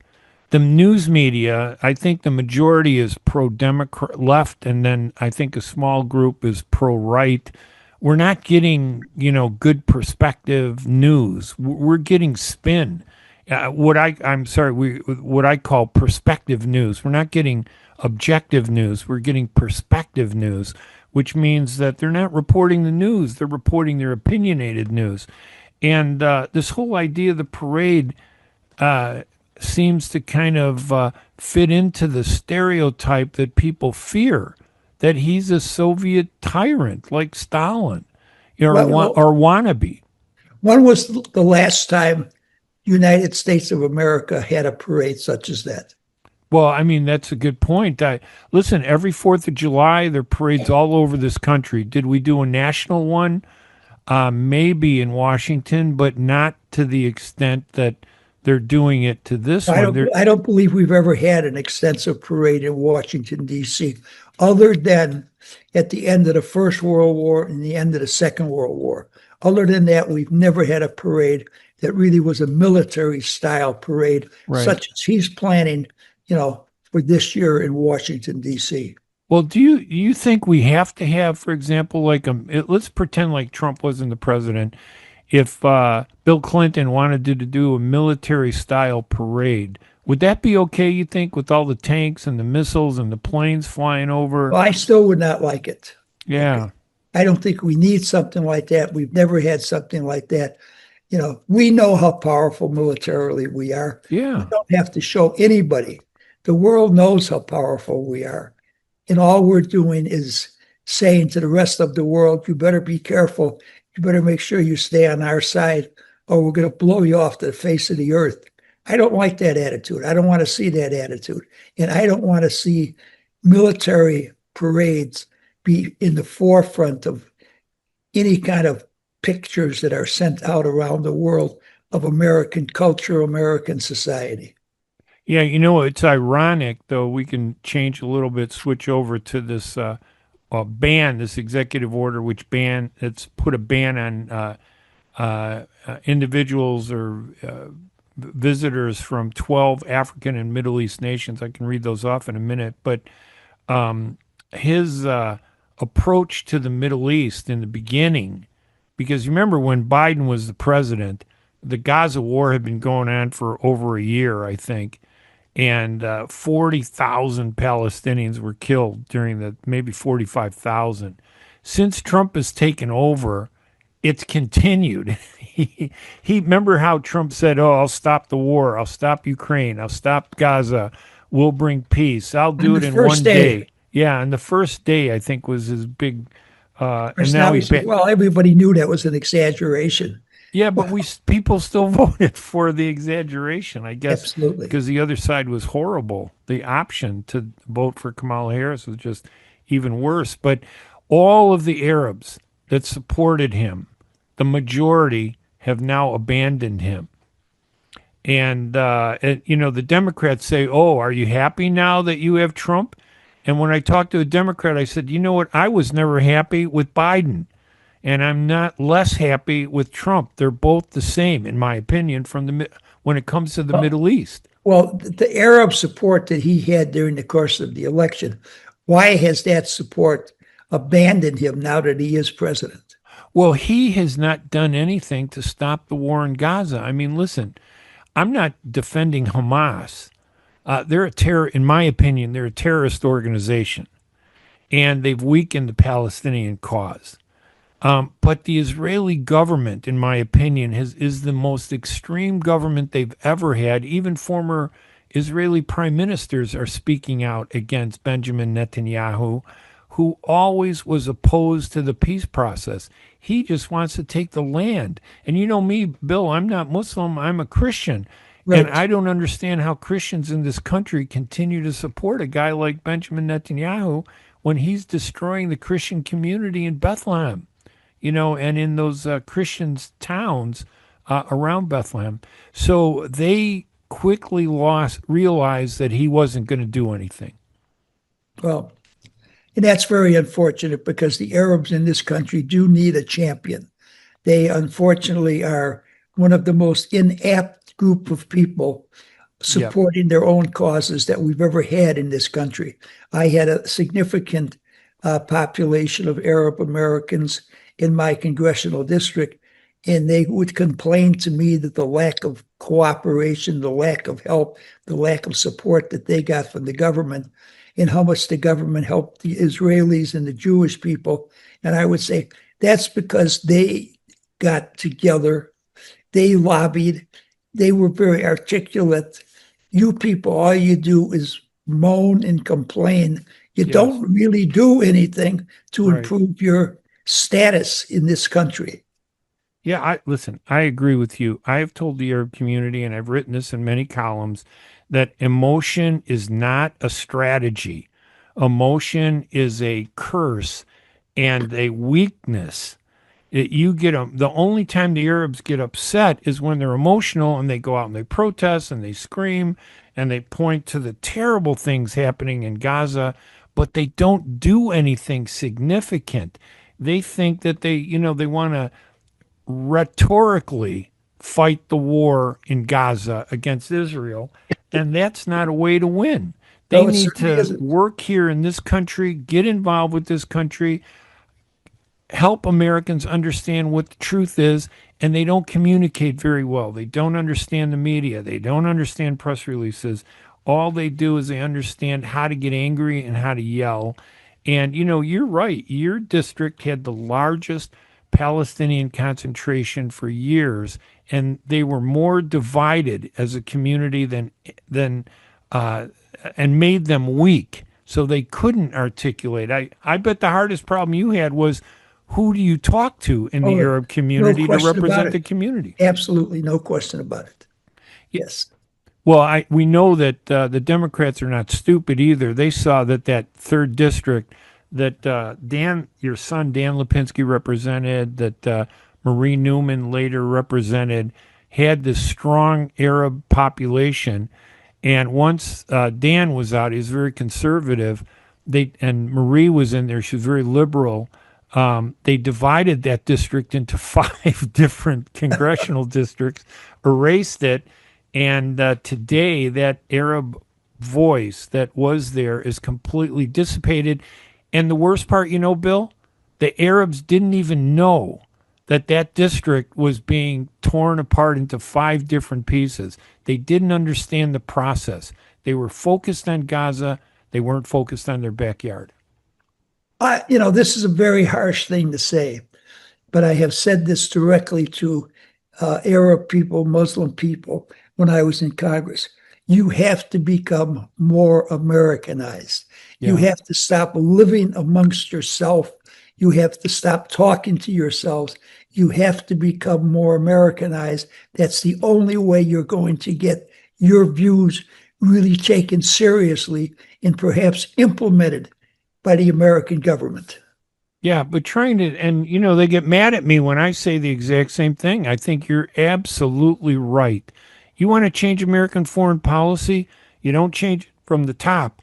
The news media, I think the majority is pro-Democrat left, and then I think a small group is pro-right. We're not getting, good perspective news. We're getting spin. What I call perspective news. We're not getting objective news. We're getting perspective news, which means that they're not reporting the news. They're reporting their opinionated news. And this whole idea of the parade seems to kind of fit into the stereotype that people fear, that he's a Soviet tyrant like Stalin, or wannabe. When was the last time United States of America had a parade such as that? Well, I mean, that's a good point. Listen, every 4th of July, there are parades all over this country. Did we do a national one? Maybe in Washington, but not to the extent that they're doing it to this one. I don't believe we've ever had an extensive parade in Washington, D.C., other than at the end of the First World War and the end of the Second World War. Other than that, we've never had a parade that really was a military-style parade, right, such as he's planning, for this year in Washington, D.C. Well, do you think we have to have, for example, let's pretend like Trump wasn't the president. If Bill Clinton wanted to do a military-style parade, would that be okay, you think, with all the tanks and the missiles and the planes flying over? Well, I still would not like it. Yeah. I don't think we need something like that. We've never had something like that. We know how powerful militarily we are. Yeah. We don't have to show anybody. The world knows how powerful we are. And all we're doing is saying to the rest of the world, you better be careful. You better make sure you stay on our side, or we're going to blow you off the face of the earth. I don't like that attitude. I don't want to see that attitude. And I don't want to see military parades be in the forefront of any kind of pictures that are sent out around the world of American culture, American society. Yeah, it's ironic, though. We can change a little bit, switch over to this ban, this executive order, it's put a ban on individuals or visitors from 12 African and Middle East nations. I can read those off in a minute. But his approach to the Middle East in the beginning, because you remember when Biden was the president, the Gaza war had been going on for over a year, I think. And 40,000 Palestinians were killed during maybe 45,000. Since Trump has taken over, it's continued. He remember how Trump said, I'll stop the war. I'll stop Ukraine. I'll stop Gaza. We'll bring peace. I'll do it in one day. Yeah, and the first day, I think, was his big... and now everybody knew that was an exaggeration. Yeah, but people still voted for the exaggeration, I guess. Absolutely. Because the other side was horrible. The option to vote for Kamala Harris was just even worse. But all of the Arabs that supported him, the majority, have now abandoned him. And, the Democrats say, are you happy now that you have Trump? And when I talked to a Democrat, I said, you know what? I was never happy with Biden. And I'm not less happy with Trump. They're both the same, in my opinion, when it comes to the Middle East. Well, the Arab support that he had during the course of the election Why has that support abandoned him now that he is president? Well, he has not done anything to stop the war in Gaza. I mean, listen, I'm not defending Hamas. They're a in my opinion, they're a terrorist organization, and they've weakened the Palestinian cause. But the Israeli government, in my opinion, is the most extreme government they've ever had. Even former Israeli prime ministers are speaking out against Benjamin Netanyahu, who always was opposed to the peace process. He just wants to take the land. And you know me, Bill, I'm not Muslim, I'm a Christian. Right. And I don't understand how Christians in this country continue to support a guy like Benjamin Netanyahu when he's destroying the Christian community in Bethlehem, and in those Christian towns around Bethlehem. So they quickly realized that he wasn't going to do anything. Well, and that's very unfortunate because the Arabs in this country do need a champion. They unfortunately are one of the most inept group of people supporting their own causes that we've ever had in this country. I had a significant population of Arab Americans in my congressional district, and they would complain to me that the lack of cooperation, the lack of help, the lack of support that they got from the government, and how much the government helped the Israelis and the Jewish people. And I would say that's because they got together, they lobbied, they were very articulate. You people, all you do is moan and complain. You don't really do anything to improve your status in this country. Yeah, listen, I agree with you. I have told the Arab community, and I've written this in many columns, that emotion is not a strategy. Emotion is a curse and a weakness. The only time the Arabs get upset is when they're emotional and they go out and they protest and they scream and they point to the terrible things happening in Gaza, but they don't do anything significant. They think that they want to rhetorically fight the war in Gaza against Israel, and that's not a way to win. They need to work here in this country, get involved with this country, help Americans understand what the truth is, and they don't communicate very well. They don't understand the media. They don't understand press releases. All they do is they understand how to get angry and how to yell. And, you're right. Your district had the largest Palestinian concentration for years, and they were more divided as a community than and made them weak. So they couldn't articulate. I bet the hardest problem you had was, who do you talk to in the Arab community to represent the community? Absolutely, no question about it. Yes. Well, we know that the Democrats are not stupid either. They saw that third district that your son Dan Lipinski represented, that Marie Newman later represented, had this strong Arab population. And once Dan was out, he was very conservative. And Marie was in there. She was very liberal. They divided that district into 5 different congressional districts, erased it, and today that Arab voice that was there is completely dissipated. And the worst part, Bill, the Arabs didn't even know that district was being torn apart into 5 different pieces. They didn't understand the process. They were focused on Gaza. They weren't focused on their backyard. This is a very harsh thing to say, but I have said this directly to Arab people, Muslim people, when I was in Congress. You have to become more Americanized. Yeah. You have to stop living amongst yourself. You have to stop talking to yourselves. You have to become more Americanized. That's the only way you're going to get your views really taken seriously and perhaps implemented by the American government. Yeah, but they get mad at me when I say the exact same thing. I think you're absolutely right. You want to change American foreign policy? You don't change it from the top.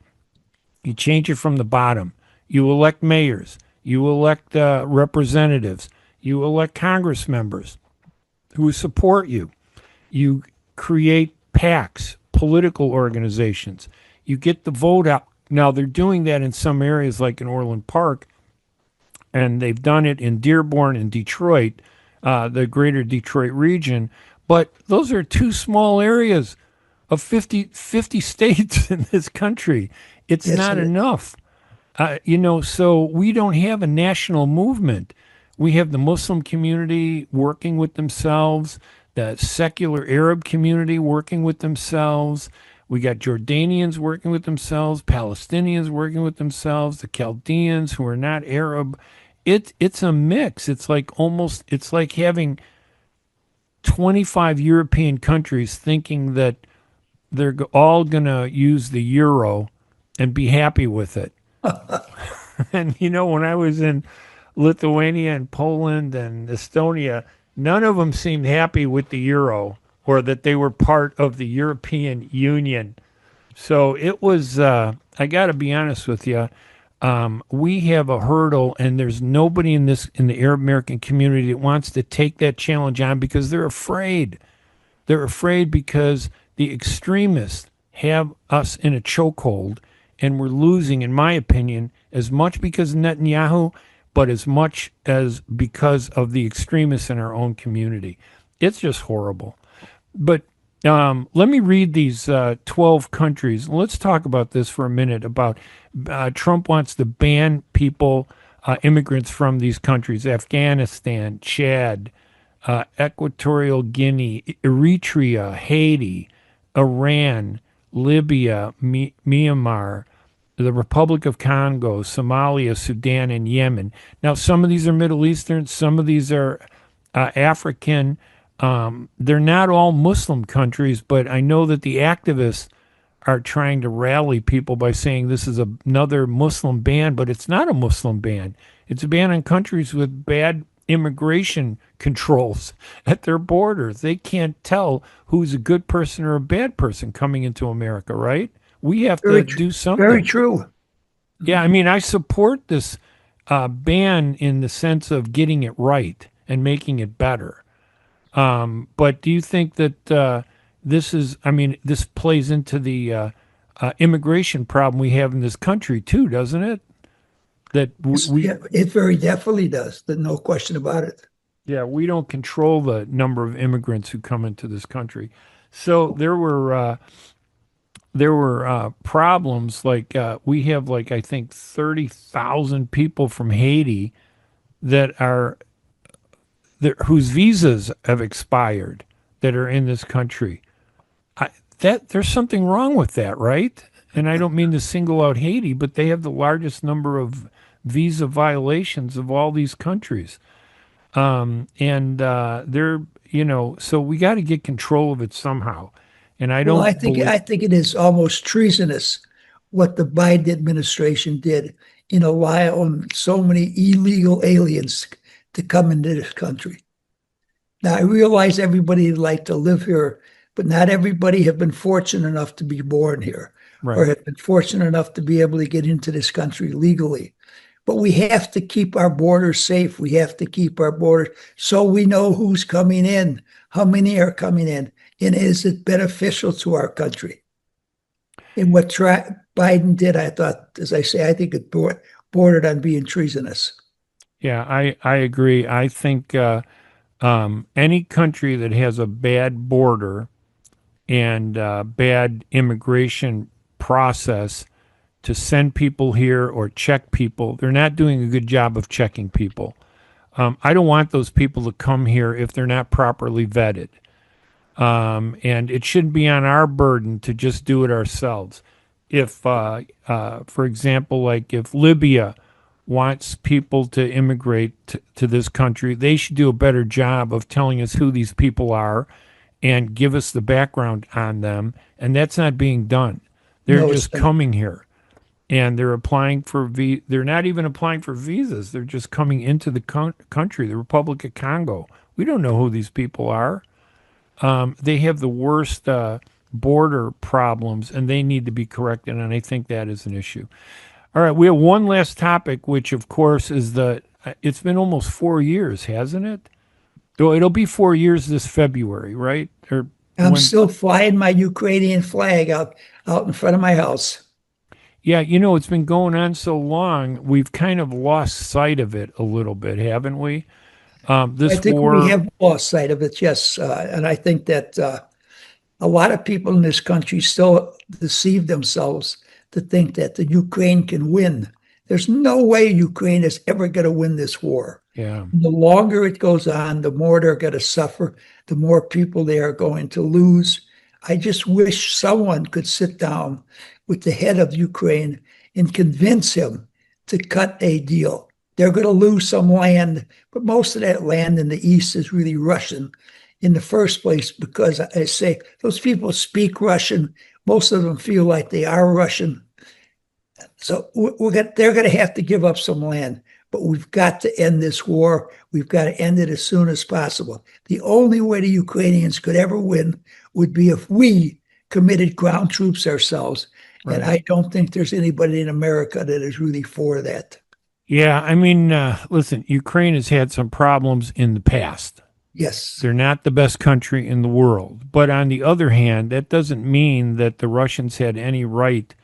You change it from the bottom. You elect mayors. You elect representatives. You elect Congress members who support you. You create PACs, political organizations. You get the vote out Now they're doing that in some areas like in Orland Park, and they've done it in Dearborn and Detroit, the greater Detroit region. But those are two small areas of 50 states in this country. It's Yes, not it is. enough. So we don't have a national movement. We have the Muslim community working with themselves, the secular Arab community working with themselves. We got Jordanians working with themselves, Palestinians working with themselves, the Chaldeans who are not Arab. It's a mix. It's like having 25 European countries thinking that they're all going to use the euro and be happy with it. And when I was in Lithuania and Poland and Estonia, none of them seemed happy with the euro or that they were part of the European Union. So it was, I got to be honest with you, we have a hurdle, and there's nobody in the Arab American community that wants to take that challenge on because they're afraid. They're afraid because the extremists have us in a chokehold, and we're losing, in my opinion, as much because of Netanyahu, but as much as because of the extremists in our own community. It's just horrible. But let me read these 12 countries. Let's talk about this for a minute about Trump wants to ban people, immigrants from these countries: Afghanistan, Chad, Equatorial Guinea, Eritrea, Haiti, Iran, Libya, Myanmar, the Republic of Congo, Somalia, Sudan, and Yemen. Now, some of these are Middle Eastern, some of these are African. They're not all Muslim countries, but I know that the activists are trying to rally people by saying this is another Muslim ban, but it's not a Muslim ban. It's a ban on countries with bad immigration controls at their borders. They can't tell who's a good person or a bad person coming into America, right? We have to do something. Very true. Yeah, I mean, I support this ban in the sense of getting it right and making it better. But do you think that this plays into the immigration problem we have in this country too, doesn't it? That Yeah, it very definitely does. There's no question about it. Yeah, we don't control the number of immigrants who come into this country. So there were problems like we have I think 30,000 people from Haiti that are whose visas have expired that are in this country. That there's something wrong with that, right? And I don't mean to single out Haiti, but they have the largest number of visa violations of all these countries. So we got to get control of it somehow. And I don't. Well, I think it is almost treasonous what the Biden administration did in allowing so many illegal aliens to come into this country. Now, I realize everybody would like to live here, but not everybody have been fortunate enough to be born here, Right. or have been fortunate enough to be able to get into this country legally. But we have to keep our borders safe. We have to keep our borders so we know who's coming in, how many are coming in, and is it beneficial to our country? And what Biden did, I thought, as I say, I think it bordered on being treasonous. Yeah, I agree. I think any country that has a bad border and bad immigration process to send people here or check people, they're not doing a good job of checking people. I don't want those people to come here if they're not properly vetted. And it shouldn't be on our burden to just do it ourselves. If, for example, if Libya wants people to immigrate to this country, they should do a better job of telling us who these people are and give us the background on them. And that's not being done. They're just coming here. And they're applying for they're not even applying for visas. They're just coming into the country, the Republic of Congo. We don't know who these people are. They have the worst border problems, and they need to be corrected, and I think that is an issue. All right, we have one last topic, which, of course, is it's been almost 4 years, hasn't it? It'll be 4 years this February, right? I'm still flying my Ukrainian flag out in front of my house. Yeah, it's been going on so long, we've kind of lost sight of it a little bit, haven't we? I This think we war, have lost sight of it, yes. And I think that a lot of people in this country still deceive themselves to think that the Ukraine can win. There's no way Ukraine is ever going to win this war. yeah, The longer it goes on, the more they're going to suffer, the more people they are going to lose. I just wish someone could sit down with the head of Ukraine and convince him to cut a deal. They're going to lose some land, but most of that land in the east is really Russian in the first place, because I say those people speak Russian. Most of them feel like they are Russian. So they're going to have to give up some land, but we've got to end this war. We've got to end it as soon as possible. The only way the Ukrainians could ever win would be if we committed ground troops ourselves. right. And I don't think there's anybody in America that is really for that. Yeah, I mean, listen, Ukraine has had some problems in the past. Yes. They're not the best country in the world. But on the other hand, that doesn't mean that the Russians had any right,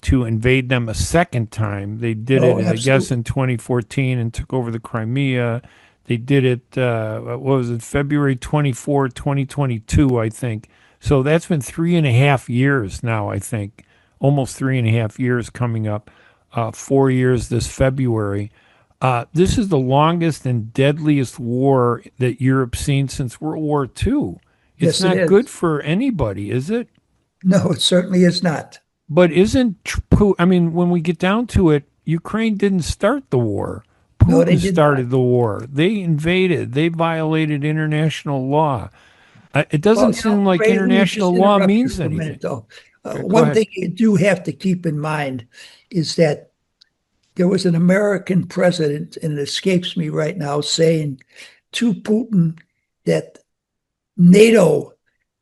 to invade them a second time. They did No, it, I guess, absolutely. in 2014 and took over the Crimea. They did it, what was it, February 24, 2022, I think. So that's been 3.5 years now, I think. Almost 3.5 years coming up, 4 years this February. This is the longest and deadliest war that Europe's seen since World War II. It's Yes, it not is. good for anybody, is it? No, it certainly is not. But I mean, when we get down to it, Ukraine didn't start the war. No, they Putin did started not. the war. They invaded. They violated international law. It Well, doesn't seem like Ray, let me just international law interrupt you means for a anything. minute, though. Okay, go One ahead. thing you do have to keep in mind is that there was an American president, and it escapes me right now, saying to Putin that NATO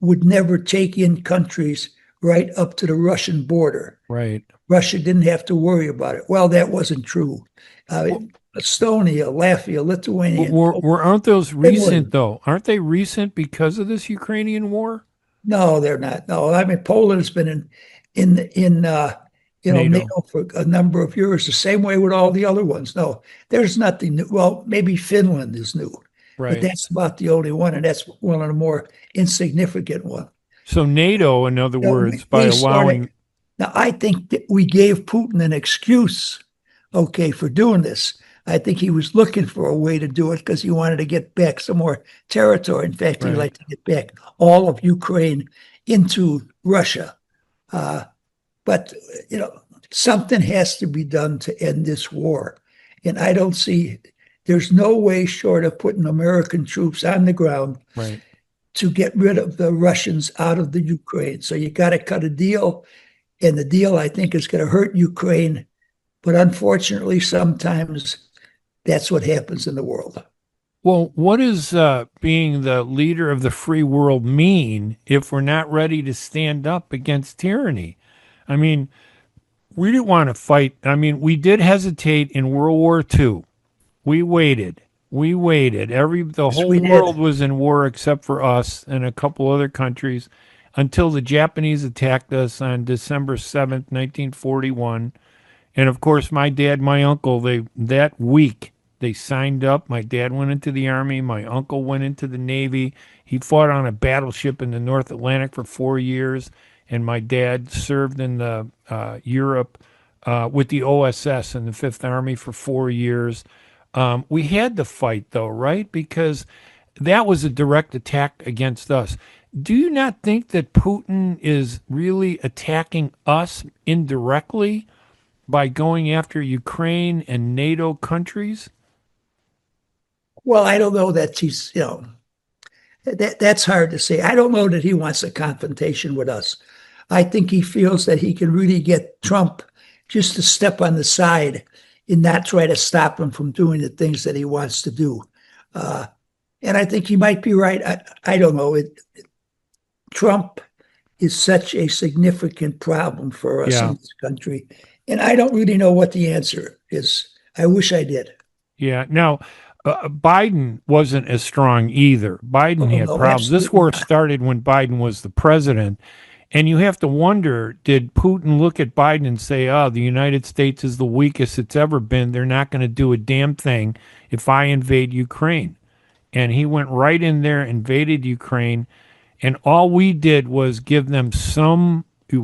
would never take in countries right up to the Russian border. Right. Russia didn't have to worry about it. Well, that wasn't true. Estonia, Latvia, Lithuania, Aren't those recent, Finland. though? Aren't they recent because of this Ukrainian war? No, they're not. No, I mean Poland's been in NATO. NATO for a number of years, the same way with all the other ones. No, there's nothing new. Well, maybe Finland is new, but Right. that's about the only one, and that's one of the more insignificant ones. So NATO, in other words, by allowing. Now, I think that we gave Putin an excuse, okay, for doing this. I think he was looking for a way to do it because he wanted to get back some more territory. In fact, he'd Right. like to get back all of Ukraine into Russia. But, something has to be done to end this war. And I don't see, there's no way short of putting American troops on the ground Right. to get rid of the Russians out of the Ukraine. So you got to cut a deal. And the deal, I think, is going to hurt Ukraine. But unfortunately, sometimes that's what happens in the world. Well, what does being the leader of the free world mean if we're not ready to stand up against tyranny? I mean, we didn't want to fight. I mean, we did hesitate in World War II. We waited. The Yes, whole we did. world was in war except for us and a couple other countries until the Japanese attacked us on December 7th, 1941. And of course, my dad, my uncle, that week they signed up. My dad went into the Army. My uncle went into the Navy. He fought on a battleship in the North Atlantic for 4 years. And my dad served in the Europe with the OSS in the Fifth Army for 4 years. We had to fight, though, right? Because that was a direct attack against us. Do you not think that Putin is really attacking us indirectly by going after Ukraine and NATO countries? Well, I don't know that he's, that's hard to say. I don't know that he wants a confrontation with us. I think he feels that he can really get Trump just to step on the side and not try to stop him from doing the things that he wants to do. And I think he might be right. I don't know. Trump is such a significant problem for us in this country. And I don't really know what the answer is. I wish I did. Yeah. Now, Biden wasn't as strong either. Biden had problems. This war started when Biden was the president. And you have to wonder, did Putin look at Biden and say, oh, the United States is the weakest it's ever been. They're not going to do a damn thing if I invade Ukraine. And he went right in there, invaded Ukraine. And all we did was give them we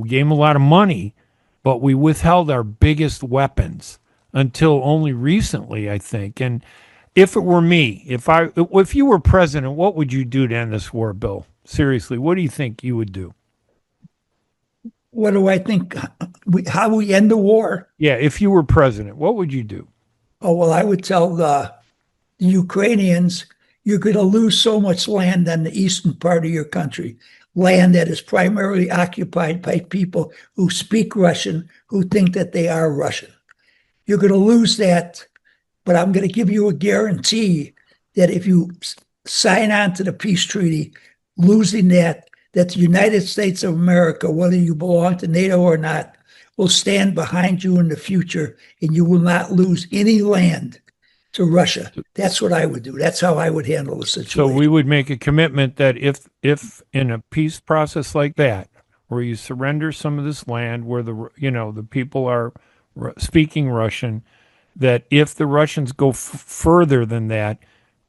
gave them a lot of money, but we withheld our biggest weapons until only recently, I think. And if it were me, if you were president, what would you do to end this war, Bill? Seriously, what do you think you would do? What do I think? How we end the war? Yeah, if you were president, what would you do? Oh, well, I would tell the Ukrainians, you're going to lose so much land on the eastern part of your country, land that is primarily occupied by people who speak Russian, who think that they are Russian. You're going to lose that, but I'm going to give you a guarantee that if you sign on to the peace treaty, losing that the United States of America, whether you belong to NATO or not, will stand behind you in the future, and you will not lose any land to Russia. That's what I would do. That's how I would handle the situation. So we would make a commitment that if in a peace process like that, where you surrender some of this land, where the people are speaking Russian, that if the Russians go further than that,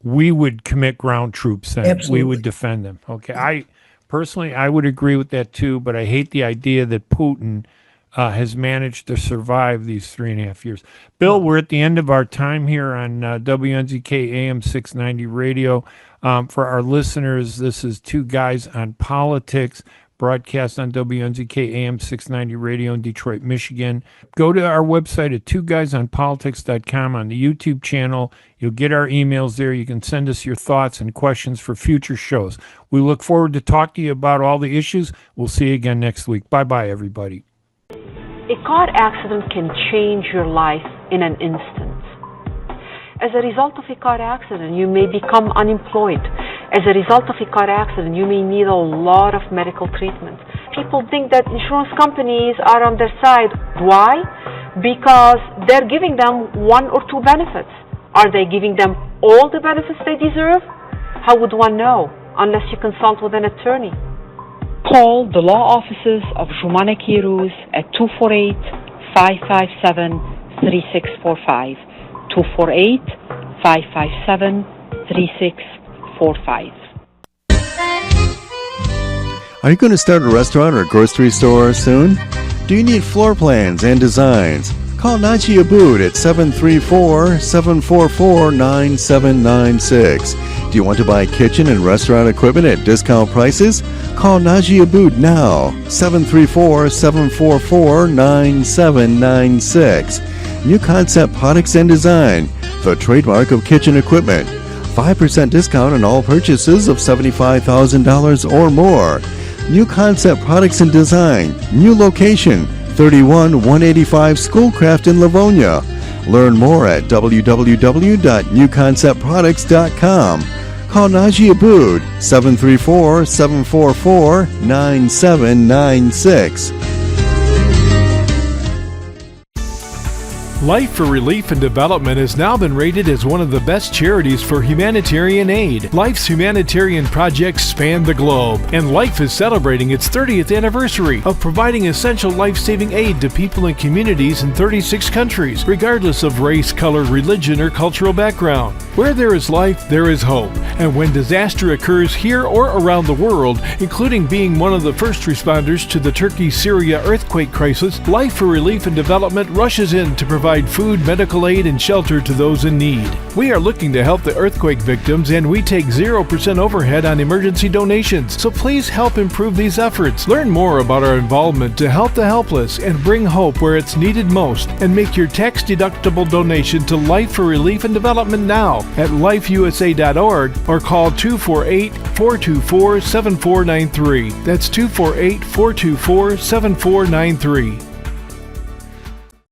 we would commit ground troops and Absolutely. We would defend them. Okay, Personally, I would agree with that too, but I hate the idea that Putin has managed to survive these 3.5 years. Bill, we're at the end of our time here on WNZK AM 690 radio. For our listeners, this is Two Guys on Politics, broadcast on WNZK AM 690 radio in Detroit, Michigan. Go to our website at twoguysonpolitics.com on the YouTube channel. You'll get our emails there. You can send us your thoughts and questions for future shows. We look forward to talking to you about all the issues. We'll see you again next week. Bye-bye, everybody. A car accident can change your life in an instant. As a result of a car accident, you may become unemployed. As a result of a car accident, you may need a lot of medical treatment. People think that insurance companies are on their side. Why? Because they're giving them one or two benefits. Are they giving them all the benefits they deserve? How would one know unless you consult with an attorney? Call the law offices of Jumana Kiruz at 248-557-3645. 248-557-3645. Are you going to start a restaurant or grocery store soon? Do you need floor plans and designs? Call Najee Abood at 734-744-9796. Do you want to buy kitchen and restaurant equipment at discount prices? Call Najee Abood now, 734-744-9796. New Concept Products and Design, the trademark of kitchen equipment. 5% discount on all purchases of $75,000 or more. New Concept Products and Design, new location, 31185 Schoolcraft in Livonia. Learn more at www.newconceptproducts.com. Call Najee Abood, 734-744-9796. Life for Relief and Development has now been rated as one of the best charities for humanitarian aid. Life's humanitarian projects span the globe, and Life is celebrating its 30th anniversary of providing essential life-saving aid to people and communities in 36 countries, regardless of race, color, religion, or cultural background. Where there is life, there is hope. And when disaster occurs here or around the world, including being one of the first responders to the Turkey-Syria earthquake crisis, Life for Relief and Development rushes in to provide food, medical aid, and shelter to those in need. We are looking to help the earthquake victims, and we take 0% overhead on emergency donations. So please help improve these efforts. Learn more about our involvement to help the helpless and bring hope where it's needed most, and make your tax-deductible donation to Life for Relief and Development now at lifeusa.org or call 248-424-7493. That's 248-424-7493.